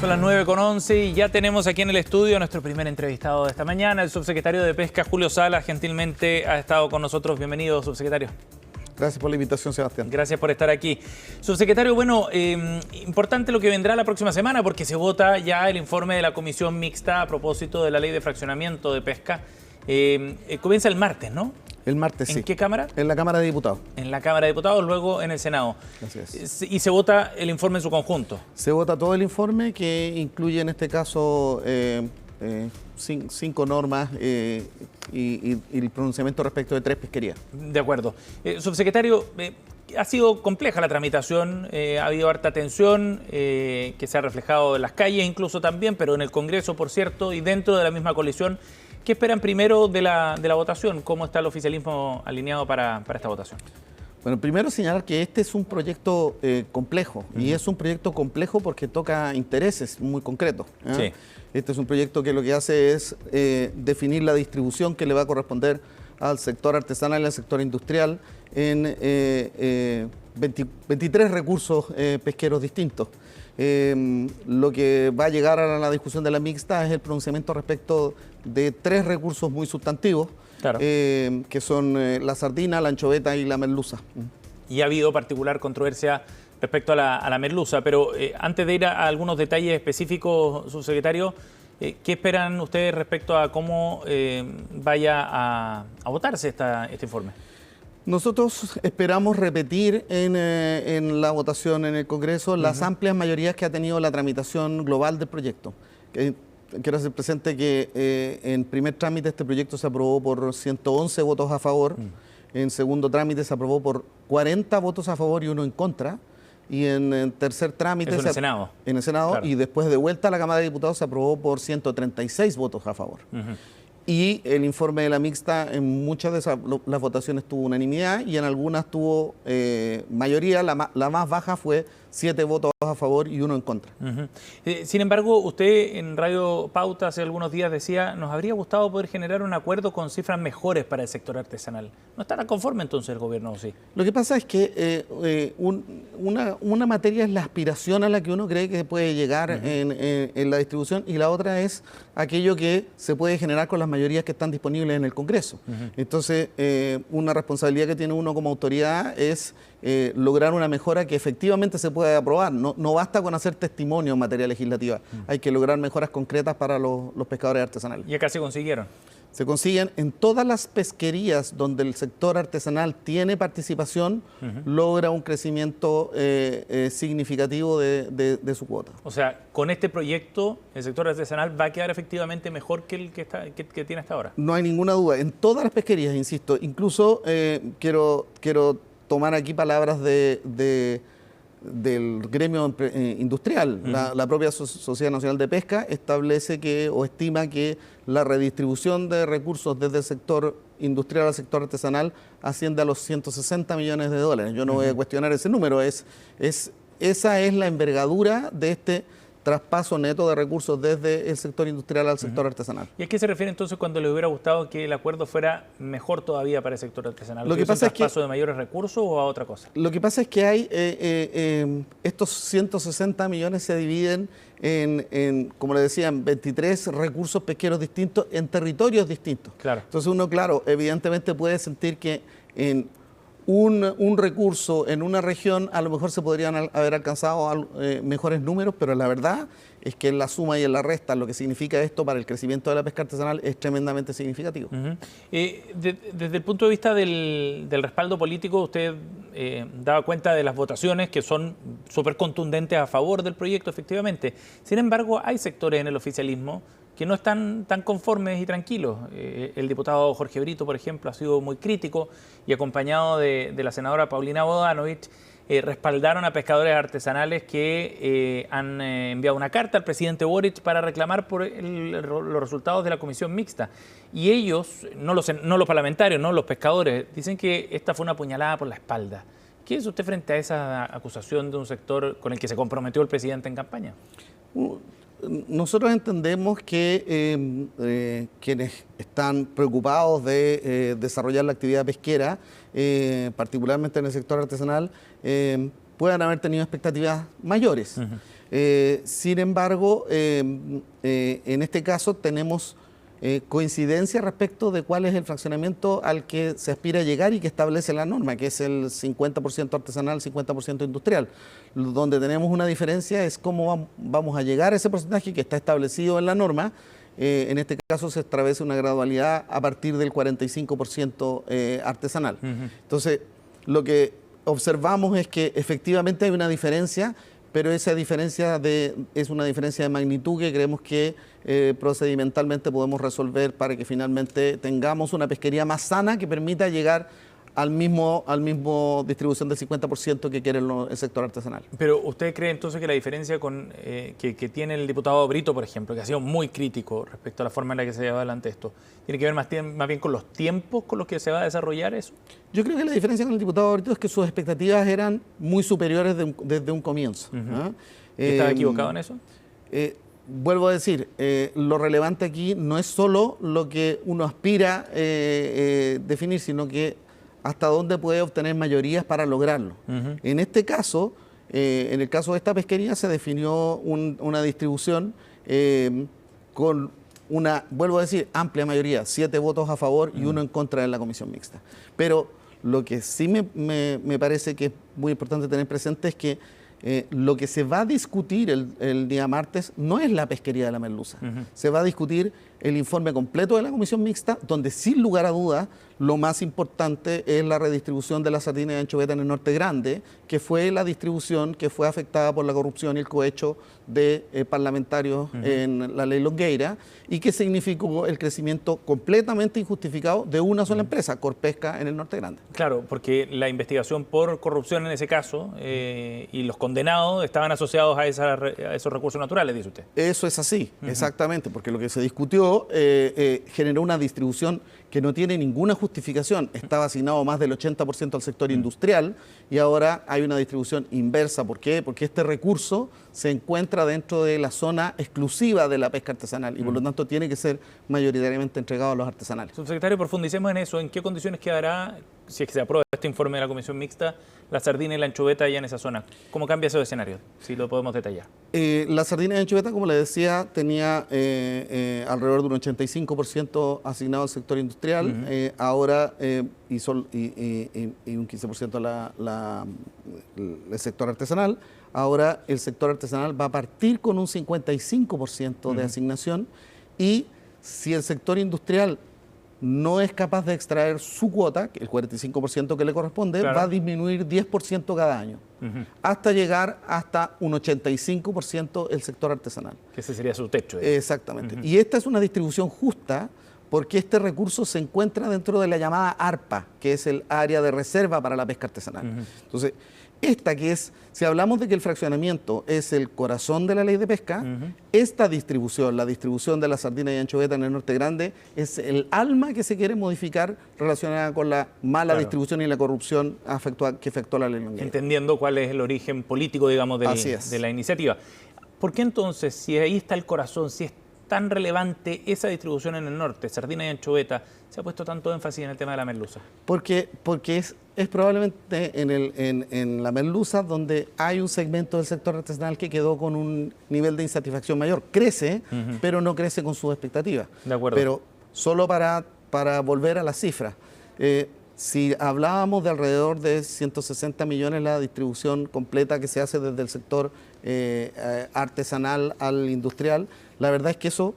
Son las 9:11 y ya tenemos aquí en el estudio a nuestro primer entrevistado de esta mañana, el subsecretario de Pesca, Julio Salas. Gentilmente ha estado con nosotros. Bienvenido, subsecretario. Gracias por la invitación, Sebastián. Gracias por estar aquí. Subsecretario, bueno, importante lo que vendrá la próxima semana porque se vota ya el informe de la Comisión Mixta a propósito de la Ley de Fraccionamiento de Pesca. Comienza el martes, ¿no? El martes, sí. ¿En qué Cámara? En la Cámara de Diputados. En la Cámara de Diputados, luego en el Senado. Así es. Y se vota el informe en su conjunto. Se vota todo el informe, que incluye en este caso 5 normas y el pronunciamiento respecto de 3 pesquerías. De acuerdo. Subsecretario, ha sido compleja la tramitación, ha habido harta tensión que se ha reflejado en las calles incluso también, pero en el Congreso, por cierto, y dentro de la misma coalición. ¿Qué esperan primero de la votación? ¿Cómo está el oficialismo alineado para esta votación? Bueno, primero señalar que este es un proyecto complejo, y es un proyecto complejo porque toca intereses muy concretos. Sí. Este es un proyecto que lo que hace es definir la distribución que le va a corresponder al sector artesanal y al sector industrial en 23 recursos pesqueros distintos. Lo que va a llegar a la discusión de la mixta es el pronunciamiento respecto de 3 recursos muy sustantivos, claro, que son la sardina, la anchoveta y la merluza. Y ha habido particular controversia respecto a la merluza, pero antes de ir a algunos detalles específicos, subsecretario, ¿qué esperan ustedes respecto a cómo vaya a votarse este informe? Nosotros esperamos repetir en la votación en el Congreso las amplias mayorías que ha tenido la tramitación global del proyecto. Quiero hacer presente que en primer trámite este proyecto se aprobó por 111 votos a favor, en segundo trámite se aprobó por 40 votos a favor y 1 en contra, y en tercer trámite... Eso en el Senado. En el Senado, claro. Y después de vuelta a la Cámara de Diputados se aprobó por 136 votos a favor. Y el informe de la mixta, en muchas de las votaciones tuvo unanimidad y en algunas tuvo mayoría. La más baja fue 7 votos a favor y 1 en contra. Sin embargo, usted en Radio Pauta hace algunos días decía, nos habría gustado poder generar un acuerdo con cifras mejores para el sector artesanal. ¿No estará conforme entonces el gobierno o sí? Lo que pasa es que una materia es la aspiración a la que uno cree que puede llegar en la distribución, y la otra es aquello que se puede generar con las mayorías que están disponibles en el Congreso. Entonces, una responsabilidad que tiene uno como autoridad es lograr una mejora que efectivamente se pueda aprobar. No basta con hacer testimonio en materia legislativa, hay que lograr mejoras concretas para los pescadores artesanales. ¿Y acá se consiguieron? Se consiguen en todas las pesquerías donde el sector artesanal tiene participación, logra un crecimiento significativo de su cuota. O sea, con este proyecto el sector artesanal va a quedar efectivamente mejor que el que tiene hasta ahora. No hay ninguna duda. En todas las pesquerías, insisto, incluso quiero tomar aquí palabras del gremio industrial. La propia Sociedad Nacional de Pesca establece o estima que la redistribución de recursos desde el sector industrial al sector artesanal asciende a los 160 millones de dólares. Yo no voy a cuestionar ese número, esa es la envergadura de este traspaso neto de recursos desde el sector industrial al sector artesanal. ¿Y a qué se refiere entonces cuando le hubiera gustado que el acuerdo fuera mejor todavía para el sector artesanal? Lo que pasa es que ¿un traspaso de mayores recursos o a otra cosa? Lo que pasa es que hay estos 160 millones se dividen en, como le decía, 23 recursos pesqueros distintos en territorios distintos. Claro. Entonces uno, claro, evidentemente puede sentir que en un recurso en una región a lo mejor se podrían haber alcanzado mejores números, pero la verdad es que en la suma y en la resta lo que significa esto para el crecimiento de la pesca artesanal es tremendamente significativo. Desde el punto de vista del respaldo político, usted daba cuenta de las votaciones que son súper contundentes a favor del proyecto, efectivamente. Sin embargo, hay sectores en el oficialismo que no están tan conformes y tranquilos. El diputado Jorge Brito, por ejemplo, ha sido muy crítico y acompañado de la senadora Paulina Bodanovich, respaldaron a pescadores artesanales que han enviado una carta al presidente Boric para reclamar por los resultados de la comisión mixta. Y ellos, no los parlamentarios, no los pescadores, dicen que esta fue una puñalada por la espalda. ¿Qué es usted frente a esa acusación de un sector con el que se comprometió el presidente en campaña? Nosotros entendemos que quienes están preocupados de desarrollar la actividad pesquera, particularmente en el sector artesanal, puedan haber tenido expectativas mayores. Sin embargo, en este caso tenemos coincidencia respecto de cuál es el fraccionamiento al que se aspira a llegar y que establece la norma, que es el 50% artesanal, 50% industrial. Donde tenemos una diferencia es cómo vamos a llegar a ese porcentaje que está establecido en la norma. En este caso se establece una gradualidad a partir del 45% artesanal. Entonces, lo que observamos es que efectivamente hay una diferencia, pero esa diferencia es una diferencia de magnitud que creemos que procedimentalmente podemos resolver para que finalmente tengamos una pesquería más sana que permita llegar al mismo distribución del 50% que quiere el sector artesanal. Pero ¿usted cree entonces que la diferencia que tiene el diputado Brito, por ejemplo, que ha sido muy crítico respecto a la forma en la que se lleva adelante esto, tiene que ver más bien con los tiempos con los que se va a desarrollar eso? Yo creo que la diferencia con el diputado Brito es que sus expectativas eran muy superiores desde un comienzo. ¿Estaba equivocado en eso? Vuelvo a decir, lo relevante aquí no es solo lo que uno aspira a definir, sino que hasta dónde puede obtener mayorías para lograrlo. En este caso, en el caso de esta pesquería, se definió una distribución con una, vuelvo a decir, amplia mayoría, 7 votos a favor y 1 en contra en la comisión mixta. Pero lo que sí me parece que es muy importante tener presente es que lo que se va a discutir el día martes no es la pesquería de la merluza. Se va a discutir el informe completo de la comisión mixta, donde sin lugar a dudas lo más importante es la redistribución de la sardina y anchoveta en el Norte Grande, que fue la distribución que fue afectada por la corrupción y el cohecho de parlamentarios en la ley Longueira, y que significó el crecimiento completamente injustificado de una sola empresa, Corpesca, en el Norte Grande. Claro, porque la investigación por corrupción en ese caso y los condenados estaban asociados a esos recursos naturales, dice usted. Eso es así, exactamente, porque lo que se discutió generó una distribución que no tiene ninguna justificación. Estaba asignado más del 80% al sector industrial y ahora hay una distribución inversa. ¿Por qué? Porque este recurso se encuentra dentro de la zona exclusiva de la pesca artesanal y por lo tanto tiene que ser mayoritariamente entregado a los artesanales. Subsecretario, profundicemos en eso. ¿En qué condiciones quedará, si es que se aprueba este informe de la Comisión Mixta, la sardina y la anchoveta allá en esa zona? ¿Cómo cambia ese escenario? Si lo podemos detallar. La sardina y la anchoveta, como le decía, tenía alrededor de un 85% asignado al sector industrial, ahora y un 15% el sector artesanal. Ahora el sector artesanal va a partir con un 55% de asignación y si el sector industrial no es capaz de extraer su cuota, el 45% que le corresponde, va a disminuir 10% cada año, hasta llegar hasta un 85% el sector artesanal. Que ese sería su techo. Exactamente. Y esta es una distribución justa porque este recurso se encuentra dentro de la llamada ARPA, que es el área de reserva para la pesca artesanal. Entonces, esta que es, si hablamos de que el fraccionamiento es el corazón de la ley de pesca, esta distribución, la distribución de la sardina y anchoveta en el Norte Grande, es el alma que se quiere modificar relacionada con la mala distribución y la corrupción que afectó la ley Longueira. Entendiendo cuál es el origen político, digamos, de la iniciativa. ¿Por qué entonces, si ahí está el corazón, si es tan relevante esa distribución en el norte, sardina y anchoveta, se ha puesto tanto énfasis en el tema de la merluza? Porque es probablemente en la merluza donde hay un segmento del sector artesanal que quedó con un nivel de insatisfacción mayor. Crece, pero no crece con sus expectativas. De acuerdo. Pero solo para volver a las cifras, si hablábamos de alrededor de 160 millones la distribución completa que se hace desde el sector artesanal al industrial, la verdad es que eso,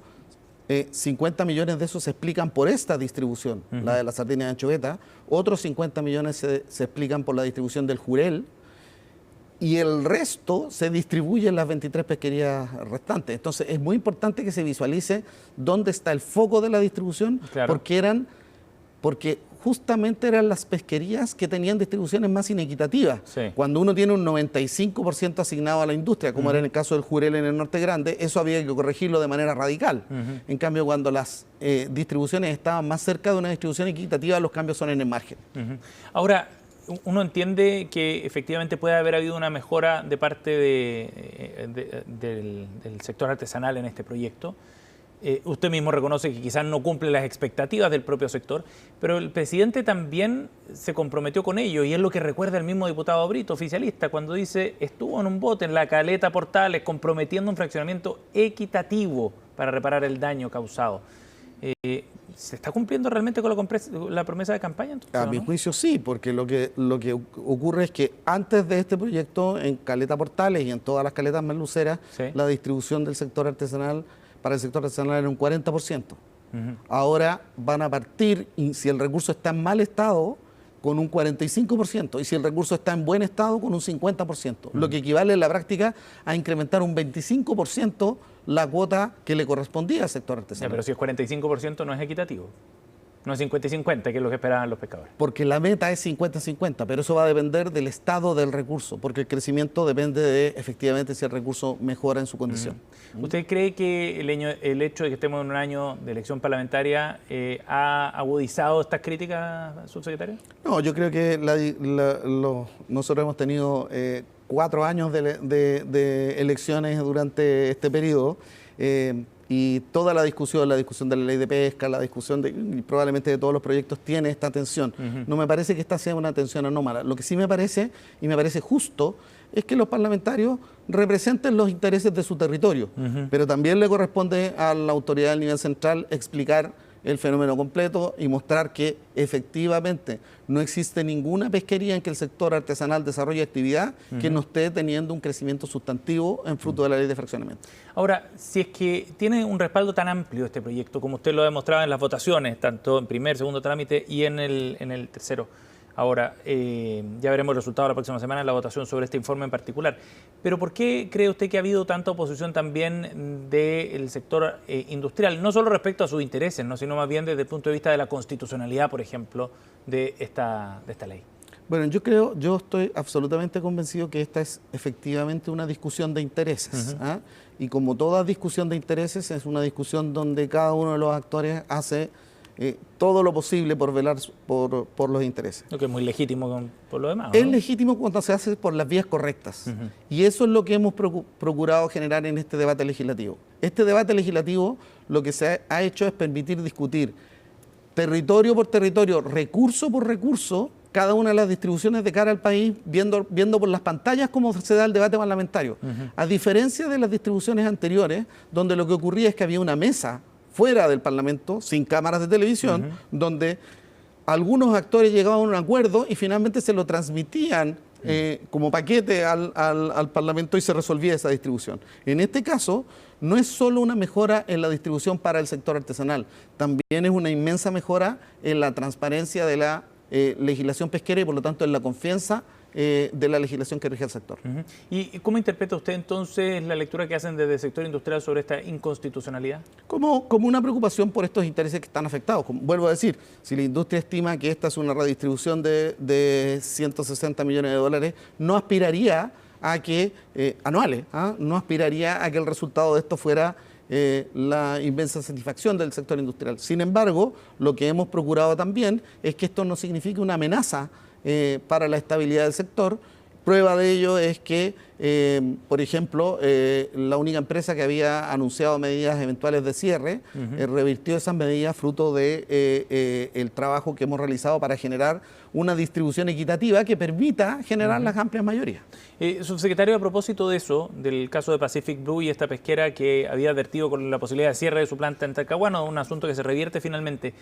50 millones de esos se explican por esta distribución, la de la sardina y anchoveta, otros 50 millones se explican por la distribución del jurel y el resto se distribuye en las 23 pesquerías restantes. Entonces es muy importante que se visualice dónde está el foco de la distribución, porque justamente eran las pesquerías que tenían distribuciones más inequitativas. Cuando uno tiene un 95% asignado a la industria, como era en el caso del jurel en el Norte Grande, eso había que corregirlo de manera radical. En cambio, cuando las distribuciones estaban más cerca de una distribución equitativa, los cambios son en el margen. Ahora, uno entiende que efectivamente puede haber habido una mejora de parte del sector artesanal en este proyecto, Usted mismo reconoce que quizás no cumple las expectativas del propio sector, pero el presidente también se comprometió con ello, y es lo que recuerda el mismo diputado Brito, oficialista, cuando dice: estuvo en un bote en la Caleta Portales comprometiendo un fraccionamiento equitativo para reparar el daño causado. ¿Se está cumpliendo realmente con la promesa de campaña, entonces, A mi juicio sí, porque lo que ocurre es que antes de este proyecto, en Caleta Portales y en todas las caletas más luceras, sí, la distribución del sector artesanal para el sector artesanal era un 40%. Uh-huh. Ahora van a partir, y si el recurso está en mal estado, con un 45%, y si el recurso está en buen estado, con un 50%, lo que equivale en la práctica a incrementar un 25% la cuota que le correspondía al sector artesanal. Pero si es 45% no es equitativo. No es 50 y 50, que es lo que esperaban los pescadores. Porque la meta es 50-50, pero eso va a depender del estado del recurso, porque el crecimiento depende de, efectivamente, si el recurso mejora en su condición. ¿Usted cree que el hecho de que estemos en un año de elección parlamentaria ha agudizado estas críticas, subsecretario? No, yo creo que nosotros hemos tenido 4 años de elecciones durante este periodo, y toda la discusión de la ley de pesca, la discusión y probablemente de todos los proyectos tiene esta tensión. Uh-huh. No me parece que esta sea una tensión anómala. Lo que sí me parece, y me parece justo, es que los parlamentarios representen los intereses de su territorio. Uh-huh. Pero también le corresponde a la autoridad del nivel central explicar el fenómeno completo y mostrar que efectivamente no existe ninguna pesquería en que el sector artesanal desarrolle actividad que no esté teniendo un crecimiento sustantivo en fruto de la ley de fraccionamiento. Ahora, si es que tiene un respaldo tan amplio este proyecto, como usted lo ha demostrado en las votaciones, tanto en primer, segundo trámite y en el tercero, ahora ya veremos el resultado la próxima semana en la votación sobre este informe en particular. Pero ¿por qué cree usted que ha habido tanta oposición también del sector industrial? No solo respecto a sus intereses, ¿no?, sino más bien desde el punto de vista de la constitucionalidad, por ejemplo, de esta ley. Bueno, yo estoy absolutamente convencido que esta es efectivamente una discusión de intereses. Uh-huh. Y como toda discusión de intereses, es una discusión donde cada uno de los actores hace todo lo posible por velar por los intereses. Lo que es muy legítimo por lo demás, ¿no? Es legítimo cuando se hace por las vías correctas. Uh-huh. Y eso es lo que hemos procurado generar en este debate legislativo. Este debate legislativo lo que se ha hecho es permitir discutir territorio por territorio, recurso por recurso, cada una de las distribuciones de cara al país, viendo por las pantallas cómo se da el debate parlamentario. Uh-huh. A diferencia de las distribuciones anteriores, donde lo que ocurría es que había una mesa fuera del Parlamento, sin cámaras de televisión, uh-huh, donde algunos actores llegaban a un acuerdo y finalmente se lo transmitían como paquete al Parlamento y se resolvía esa distribución. En este caso, no es solo una mejora en la distribución para el sector artesanal, también es una inmensa mejora en la transparencia de la legislación pesquera y por lo tanto en la confianza de la legislación que rige el sector. Uh-huh. ¿Y cómo interpreta usted entonces la lectura que hacen desde el sector industrial sobre esta inconstitucionalidad? Como una preocupación por estos intereses que están afectados. Vuelvo a decir, si la industria estima que esta es una redistribución de 160 millones de dólares, no aspiraría a que, anuales, no aspiraría a que el resultado de esto fuera la inmensa satisfacción del sector industrial. Sin embargo, lo que hemos procurado también es que esto no signifique una amenaza para la estabilidad del sector. Prueba de ello es que, por ejemplo, la única empresa que había anunciado medidas eventuales de cierre, uh-huh, revirtió esas medidas fruto de el trabajo que hemos realizado para generar una distribución equitativa que permita generar uh-huh las amplias mayorías. Subsecretario, a propósito de eso, del caso de Pacific Blue y esta pesquera que había advertido con la posibilidad de cierre de su planta en Talcahuano, un asunto que se revierte finalmente,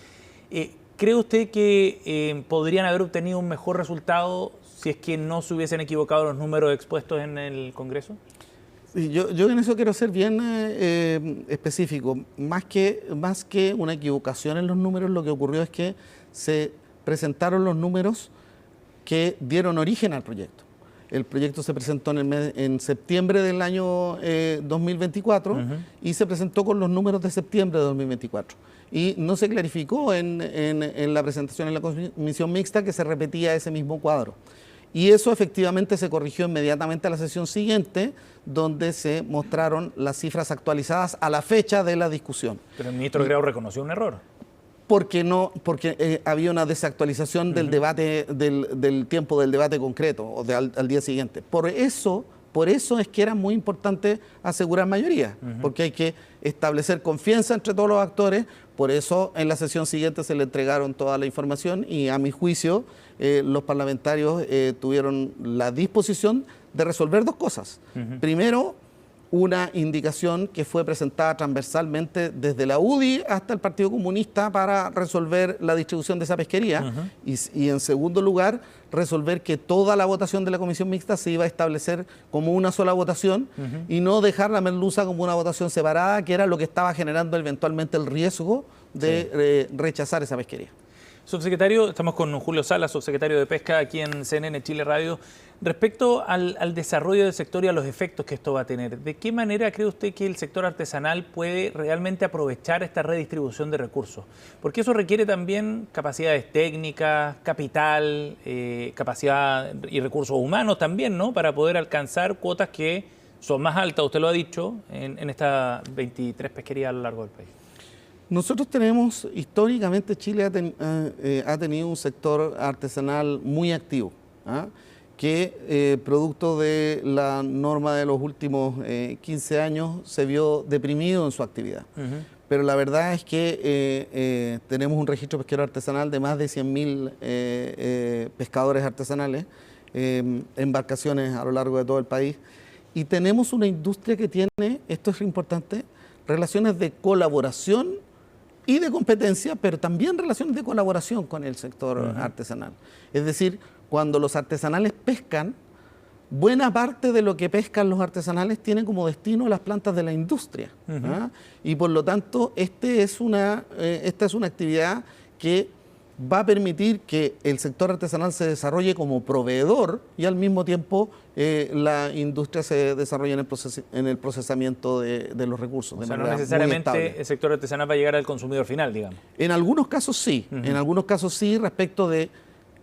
¿cree usted que podrían haber obtenido un mejor resultado si es que no se hubiesen equivocado los números expuestos en el Congreso? Sí, yo en eso quiero ser bien específico. Más que una equivocación en los números, lo que ocurrió es que se presentaron los números que dieron origen al proyecto. El proyecto se presentó en septiembre del año 2024 uh-huh y se presentó con los números de septiembre de 2024. Y no se clarificó en la presentación en la comisión mixta que se repetía ese mismo cuadro. Y eso efectivamente se corrigió inmediatamente a la sesión siguiente, donde se mostraron las cifras actualizadas a la fecha de la discusión. Pero el ministro Grau reconoció un error. Porque había una desactualización del debate, del tiempo del debate concreto, o al día siguiente. Por eso es que era muy importante asegurar mayoría, porque hay que establecer confianza entre todos los actores. Por eso en la sesión siguiente se le entregaron toda la información y a mi juicio los parlamentarios tuvieron la disposición de resolver dos cosas. Primero, una indicación que fue presentada transversalmente desde la UDI hasta el Partido Comunista para resolver la distribución de esa pesquería y en segundo lugar resolver que toda la votación de la comisión mixta se iba a establecer como una sola votación y no dejar la merluza como una votación separada, que era lo que estaba generando eventualmente el riesgo de rechazar esa pesquería. Subsecretario, estamos con Julio Salas, subsecretario de Pesca aquí en CNN Chile Radio. Respecto al desarrollo del sector y a los efectos que esto va a tener, ¿de qué manera cree usted que el sector artesanal puede realmente aprovechar esta redistribución de recursos? Porque eso requiere también capacidades técnicas, capital, capacidad y recursos humanos también, ¿no? Para poder alcanzar cuotas que son más altas, usted lo ha dicho, en estas 23 pesquerías a lo largo del país. Nosotros tenemos, históricamente Chile ha tenido un sector artesanal muy activo, que producto de la norma de los últimos 15 años se vio deprimido en su actividad. Pero la verdad es que tenemos un registro pesquero artesanal de más de 100.000 pescadores artesanales, embarcaciones a lo largo de todo el país, y tenemos una industria que tiene, esto es importante, relaciones de colaboración y de competencia, pero también relaciones de colaboración con el sector artesanal. Es decir, cuando los artesanales pescan, buena parte de lo que pescan los artesanales tiene como destino las plantas de la industria. Y por lo tanto, esta es una actividad que va a permitir que el sector artesanal se desarrolle como proveedor y al mismo tiempo la industria se desarrolle en el procesamiento de los recursos. O sea, no necesariamente el sector artesanal va a llegar al consumidor final, digamos. En algunos casos sí, en algunos casos sí, respecto de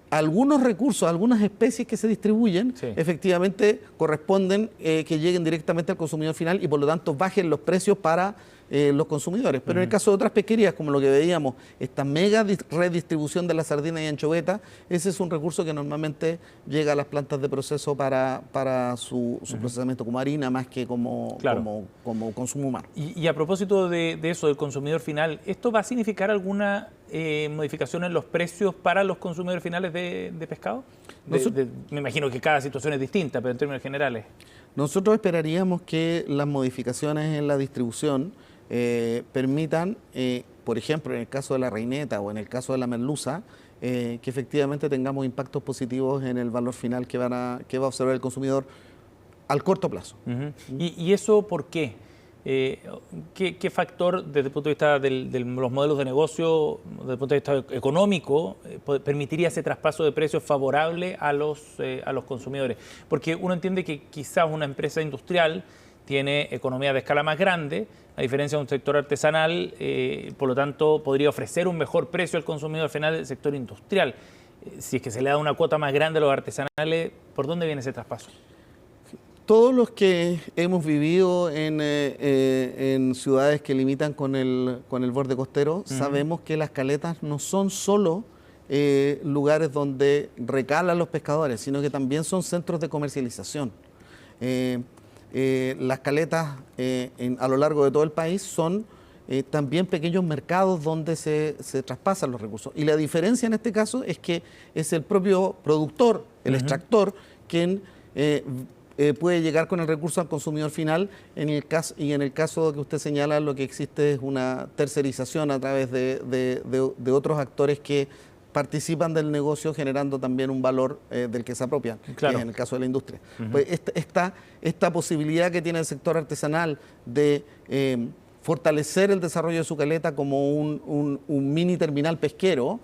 algunos recursos, algunas especies que se distribuyen, efectivamente corresponden que lleguen directamente al consumidor final y por lo tanto bajen los precios para los consumidores. Pero en el caso de otras pesquerías, como lo que veíamos, esta mega redistribución de la sardina y anchoveta, ese es un recurso que normalmente llega a las plantas de proceso para su procesamiento como harina más que como consumo humano. Y a propósito de eso, del consumidor final, ¿esto va a significar alguna modificación en los precios para los consumidores finales de pescado? Me imagino que cada situación es distinta, pero en términos generales. Nosotros esperaríamos que las modificaciones en la distribución permitan, por ejemplo, en el caso de la reineta o en el caso de la merluza, que efectivamente tengamos impactos positivos en el valor final que va a observar el consumidor al corto plazo. ¿Y eso por qué? ¿Qué factor, desde el punto de vista de los modelos de negocio, desde el punto de vista económico, permitiría ese traspaso de precios favorable a los consumidores? Porque uno entiende que quizás una empresa industrial tiene economía de escala más grande, a diferencia de un sector artesanal, por lo tanto podría ofrecer un mejor precio al consumidor final del sector industrial. Si es que se le da una cuota más grande a los artesanales, ¿por dónde viene ese traspaso? Todos los que hemos vivido en ciudades que limitan con el borde costero, sabemos que las caletas no son solo lugares donde recalan los pescadores, sino que también son centros de comercialización. Las caletas a lo largo de todo el país son también pequeños mercados donde se traspasan los recursos. Y la diferencia en este caso es que es el propio productor, el extractor, quien puede llegar con el recurso al consumidor final. En el caso que usted señala, lo que existe es una tercerización a través de otros actores que participan del negocio generando también un valor del que se apropian, que es en el caso de la industria. Pues esta posibilidad que tiene el sector artesanal de fortalecer el desarrollo de su caleta como un mini terminal pesquero,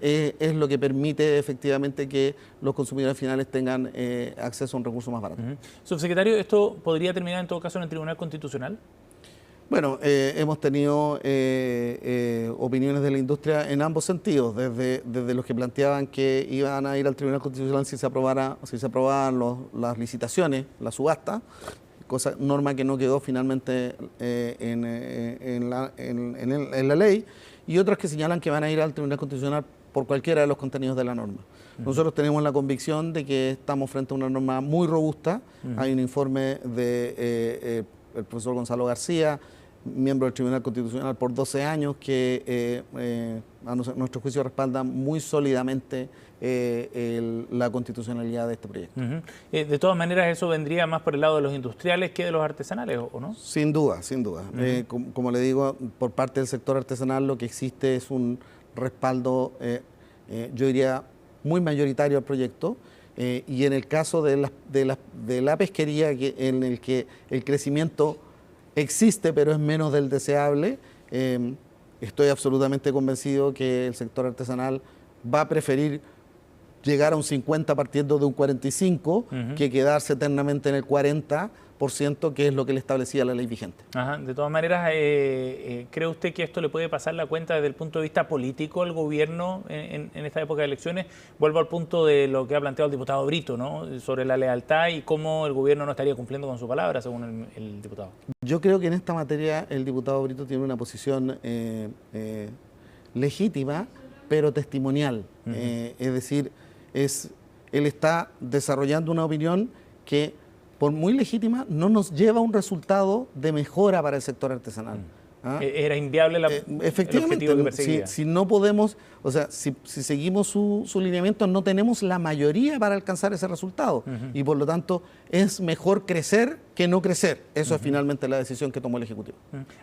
es lo que permite efectivamente que los consumidores finales tengan acceso a un recurso más barato. Subsecretario, ¿esto podría terminar en todo caso en el Tribunal Constitucional? Bueno, hemos tenido opiniones de la industria en ambos sentidos, desde los que planteaban que iban a ir al Tribunal Constitucional si se aprobaban las licitaciones, la subasta, norma que no quedó finalmente en la ley, y otros que señalan que van a ir al Tribunal Constitucional por cualquiera de los contenidos de la norma. Nosotros tenemos la convicción de que estamos frente a una norma muy robusta. Hay un informe del profesor Gonzalo García, miembro del Tribunal Constitucional por 12 años, que a nuestro juicio respalda muy sólidamente la constitucionalidad de este proyecto. De todas maneras, eso vendría más por el lado de los industriales que de los artesanales, ¿o no? Sin duda, sin duda. Como le digo, por parte del sector artesanal lo que existe es un respaldo, yo diría, muy mayoritario al proyecto. Y en el caso de la pesquería, en el que el crecimiento existe, pero es menos del deseable, estoy absolutamente convencido que el sector artesanal va a preferir llegar a un 50 partiendo de un 45, que quedarse eternamente en el 40%, que es lo que le establecía la ley vigente. Ajá. De todas maneras, ¿cree usted que esto le puede pasar la cuenta desde el punto de vista político al gobierno en esta época de elecciones? Vuelvo al punto de lo que ha planteado el diputado Brito, ¿no? Sobre la lealtad y cómo el gobierno no estaría cumpliendo con su palabra, según el diputado. Yo creo que en esta materia el diputado Brito tiene una posición legítima, pero testimonial. Es decir, él está desarrollando una opinión que, por muy legítima, no nos lleva a un resultado de mejora para el sector artesanal. Era inviable efectivamente, el objetivo que perseguía. Si no podemos, o sea, si seguimos su lineamiento, no tenemos la mayoría para alcanzar ese resultado. Y por lo tanto, es mejor crecer que no crecer. Eso es finalmente la decisión que tomó el Ejecutivo.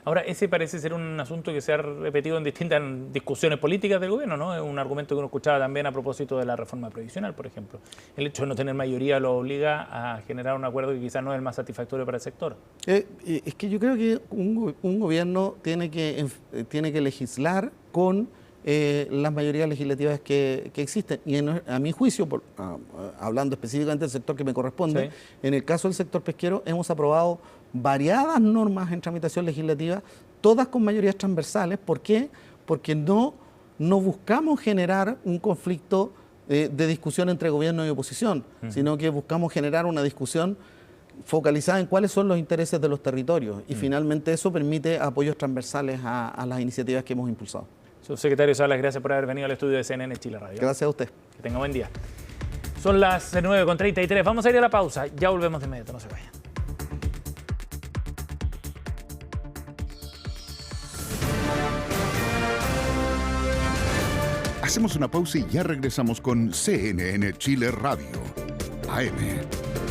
Ahora, ese parece ser un asunto que se ha repetido en distintas discusiones políticas del gobierno, ¿no? Es un argumento que uno escuchaba también a propósito de la reforma previsional, por ejemplo. El hecho de no tener mayoría lo obliga a generar un acuerdo que quizás no es el más satisfactorio para el sector. Es que yo creo que un gobierno tiene que legislar con las mayorías legislativas que existen. Y a mi juicio, hablando específicamente del sector que me corresponde, sí, en el caso del sector pesquero hemos aprobado variadas normas en tramitación legislativa, todas con mayorías transversales. ¿Por qué? Porque no buscamos generar un conflicto de discusión entre gobierno y oposición, sino que buscamos generar una discusión focalizada en cuáles son los intereses de los territorios, y finalmente eso permite apoyos transversales a las iniciativas que hemos impulsado. Subsecretario Salas, gracias por haber venido al estudio de CNN Chile Radio. Gracias a usted. Que tenga buen día. Son las 9:33, vamos a ir a la pausa, ya volvemos de inmediato, no se vayan. Hacemos una pausa y ya regresamos con CNN Chile Radio, AM.